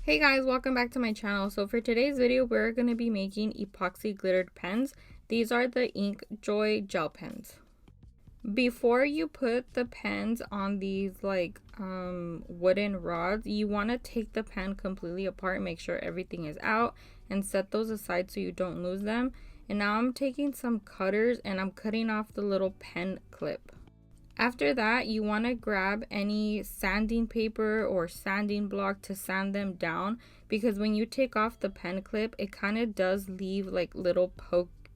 Hey guys, welcome back to my channel. So for today's video, we're going to be making epoxy glittered pens. These are the Ink Joy gel pens. Before you put the pens on these wooden rods, you want to take the pen completely apart, make sure everything is out, and set those aside so you don't lose them. And now I'm taking some cutters and I'm cutting off the little pen clip. After that, you want to grab any sanding paper or sanding block to sand them down, because when you take off the pen clip, it kind of does leave like little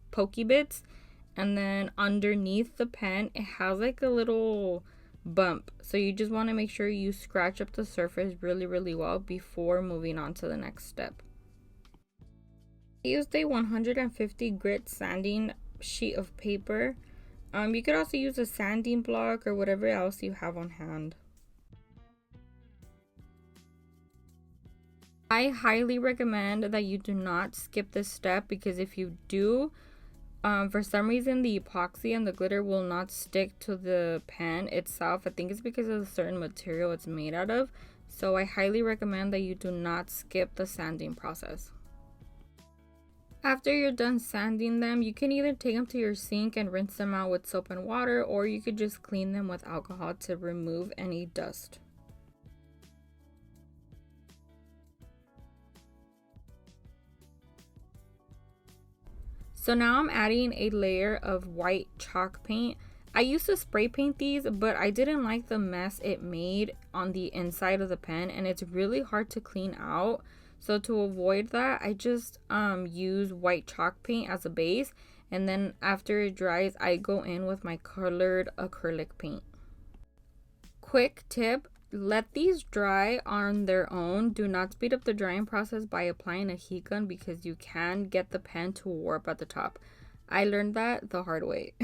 pokey bits, and then underneath the pen it has like a little bump, so you just want to make sure you scratch up the surface really well before moving on to the next step. I used a 150 grit sanding sheet of paper. You could also use a sanding block or whatever else you have on hand. I highly recommend that you do not skip this step, because if you do, for some reason the epoxy and the glitter will not stick to the pen itself. I think it's because of the certain material it's made out of. So I highly recommend that you do not skip the sanding process. After you're done sanding them, you can either take them to your sink and rinse them out with soap and water, or you could just clean them with alcohol to remove any dust. So now I'm adding a layer of white chalk paint. I used to spray paint these, but I didn't like the mess it made on the inside of the pen, and it's really hard to clean out. So to avoid that, I just use white chalk paint as a base, and then after it dries, I go in with my colored acrylic paint. Quick tip, let these dry on their own. Do not speed up the drying process by applying a heat gun, because you can get the pen to warp at the top. I learned that the hard way.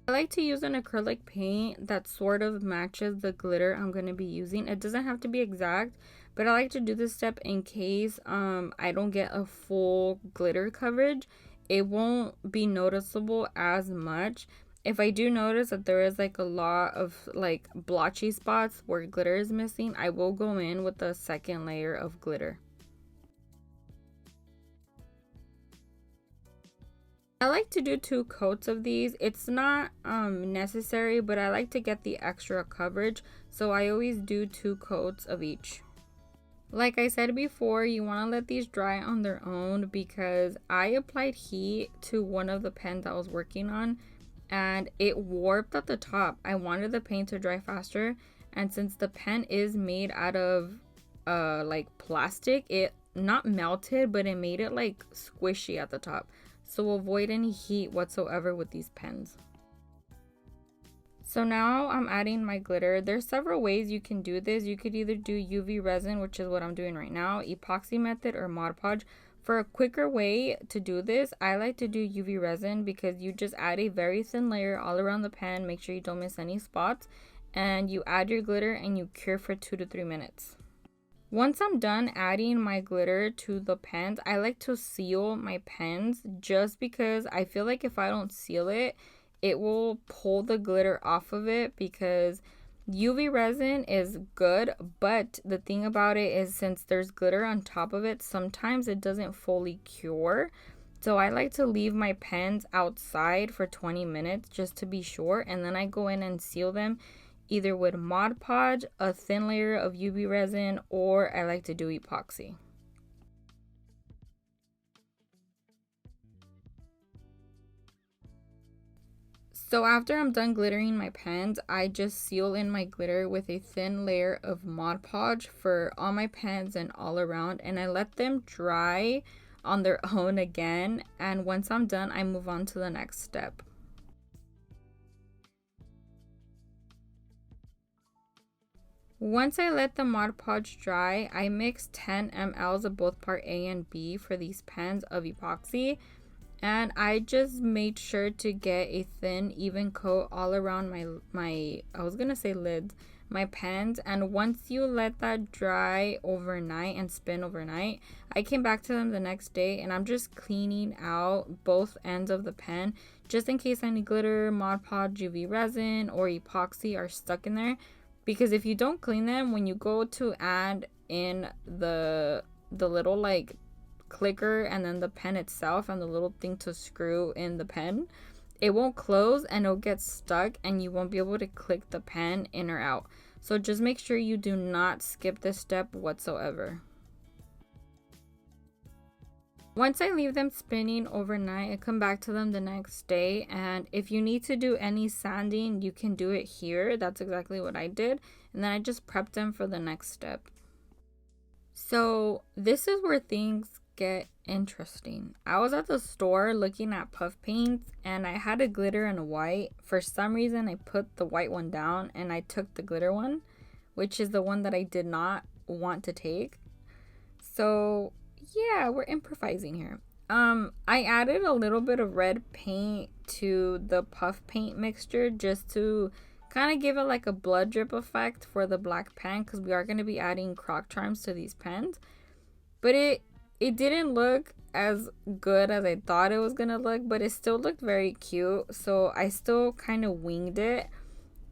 I like to use an acrylic paint that sort of matches the glitter I'm going to be using. It doesn't have to be exact, but I like to do this step in case I don't get a full glitter coverage. It won't be noticeable as much. If I do notice that there is like a lot of like blotchy spots where glitter is missing, I will go in with a second layer of glitter. I like to do 2 coats of these. It's not necessary, but I like to get the extra coverage, so I always do 2 coats of each. Like I said before, you want to let these dry on their own, because I applied heat to one of the pens I was working on and it warped at the top. I wanted the paint to dry faster, and since the pen is made out of like plastic, it not melted, but it made it like squishy at the top. So avoid any heat whatsoever with these pens. So now I'm adding my glitter. There's several ways you can do this. You could either do UV resin, which is what I'm doing right now, epoxy method, or Mod Podge. For a quicker way to do this, I like to do UV resin, because you just add a very thin layer all around the pen. Make sure you don't miss any spots, and you add your glitter and you cure for 2 to 3 minutes. Once I'm done adding my glitter to the pens, I like to seal my pens, just because I feel like if I don't seal it, it will pull the glitter off of it, because UV resin is good, but the thing about it is, since there's glitter on top of it, sometimes it doesn't fully cure. So I like to leave my pens outside for 20 minutes just to be sure, and then I go in and seal them either with Mod Podge, a thin layer of UV resin, or I like to do epoxy. So after I'm done glittering my pens, I just seal in my glitter with a thin layer of Mod Podge for all my pens and all around, and I let them dry on their own again, and once I'm done, I move on to the next step. Once I let the Mod Podge dry, I mix 10 mLs of both part A and B for these pens of epoxy, and I just made sure to get a thin, even coat all around my I was gonna say lids, my pens. And once you let that dry overnight and spin overnight, I came back to them the next day, and I'm just cleaning out both ends of the pen, just in case any glitter, Mod Podge, UV resin, or epoxy are stuck in there. because if you don't clean them, when you go to add in the little like clicker and then the pen itself and the little thing to screw in the pen, it won't close and it'll get stuck and you won't be able to click the pen in or out. So just make sure you do not skip this step whatsoever. Once I leave them spinning overnight, I come back to them the next day, and if you need to do any sanding, you can do it here. That's exactly what I did, and then I just prepped them for the next step. So this is where things get interesting. I was at the store looking at puff paints and I had a glitter and a white. For some reason I put the white one down and I took the glitter one, which is the one that I did not want to take. So yeah, we're improvising here. I added a little bit of red paint to the puff paint mixture just to kind of give it like a blood drip effect for the black pen, because we are going to be adding croc charms to these pens. But it didn't look as good as I thought it was going to look, but it still looked very cute. So I still kind of winged it.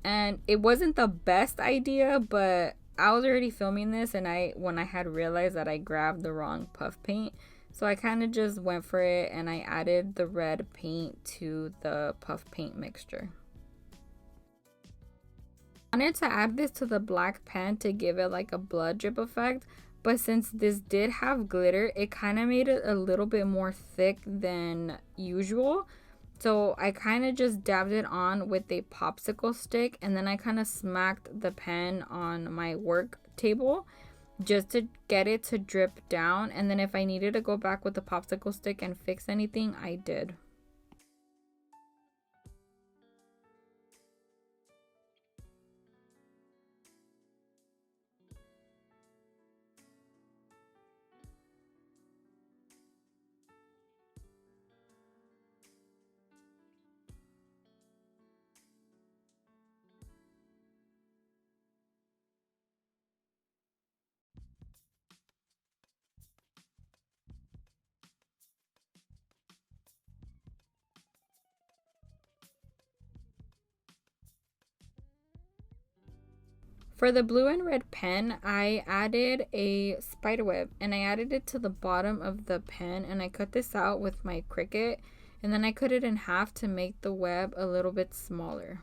And it wasn't the best idea, but I was already filming this and when I had realized that I grabbed the wrong puff paint. So I kind of just went for it and I added the red paint to the puff paint mixture. I wanted to add this to the black pen to give it like a blood drip effect, but since this did have glitter, it kind of made it a little bit more thick than usual. So I kind of just dabbed it on with a popsicle stick, and then I kind of smacked the pen on my work table just to get it to drip down, and then if I needed to go back with the popsicle stick and fix anything, I did. For the blue and red pen, I added a spider web and I added it to the bottom of the pen, and I cut this out with my Cricut, and then I cut it in half to make the web a little bit smaller.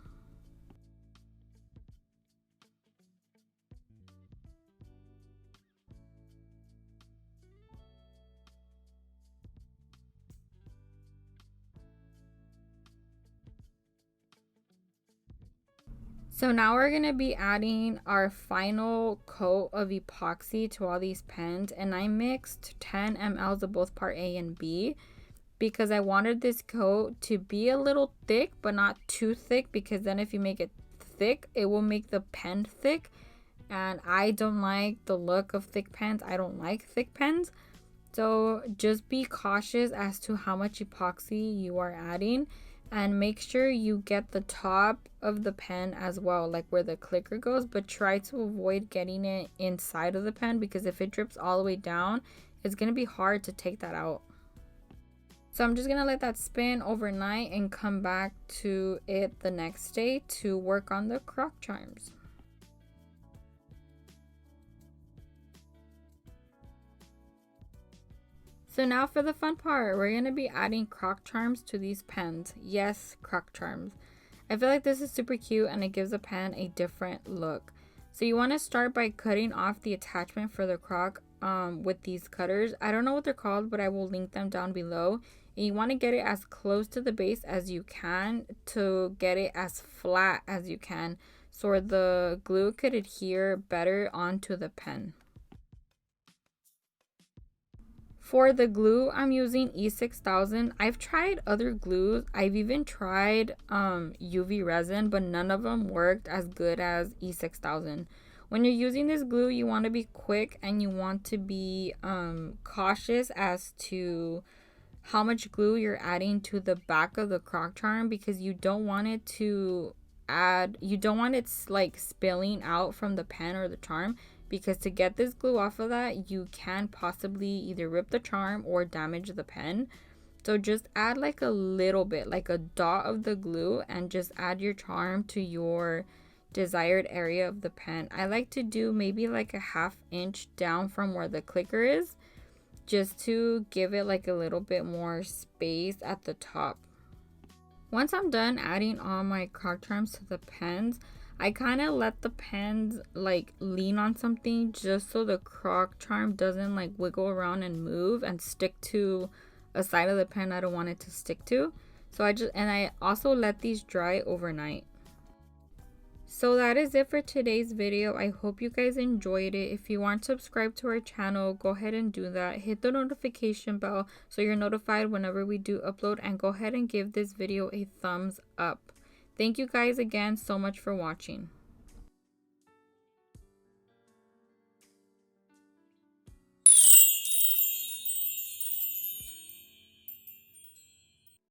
So now we're going to be adding our final coat of epoxy to all these pens, and I mixed 10 mLs of both part A and B because I wanted this coat to be a little thick but not too thick, because then if you make it thick it will make the pen thick, and I don't like the look of thick pens. I don't like thick pens. So just be cautious as to how much epoxy you are adding, and make sure you get the top of the pen as well, like where the clicker goes, but try to avoid getting it inside of the pen, because if it drips all the way down, it's going to be hard to take that out. So I'm just going to let that spin overnight and come back to it the next day to work on the croc charms. So now for the fun part, we're going to be adding croc charms to these pens. Yes, croc charms. I feel like this is super cute and it gives the pen a different look. So you want to start by cutting off the attachment for the croc with these cutters. I don't know what they're called, but I will link them down below. And you want to get it as close to the base as you can to get it as flat as you can, so the glue could adhere better onto the pen. For the glue, I'm using E6000. I've tried other glues. I've even tried UV resin, but none of them worked as good as E6000. When you're using this glue, you want to be quick and you want to be cautious as to how much glue you're adding to the back of the croc charm, because you don't want it like spilling out from the pen or the charm, because to get this glue off of that, you can possibly either rip the charm or damage the pen. So just add like a little bit, like a dot of the glue, and just add your charm to your desired area of the pen. I like to do maybe like a 1/2 inch down from where the clicker is, just to give it like a little bit more space at the top. Once I'm done adding all my croc charms to the pens, I kind of let the pens like lean on something just so the croc charm doesn't like wiggle around and move and stick to a side of the pen I don't want it to stick to. So I also let these dry overnight. So that is it for today's video. I hope you guys enjoyed it. If you aren't subscribed to our channel, go ahead and do that. Hit the notification bell so you're notified whenever we do upload, and go ahead and give this video a thumbs up. Thank you guys again so much for watching.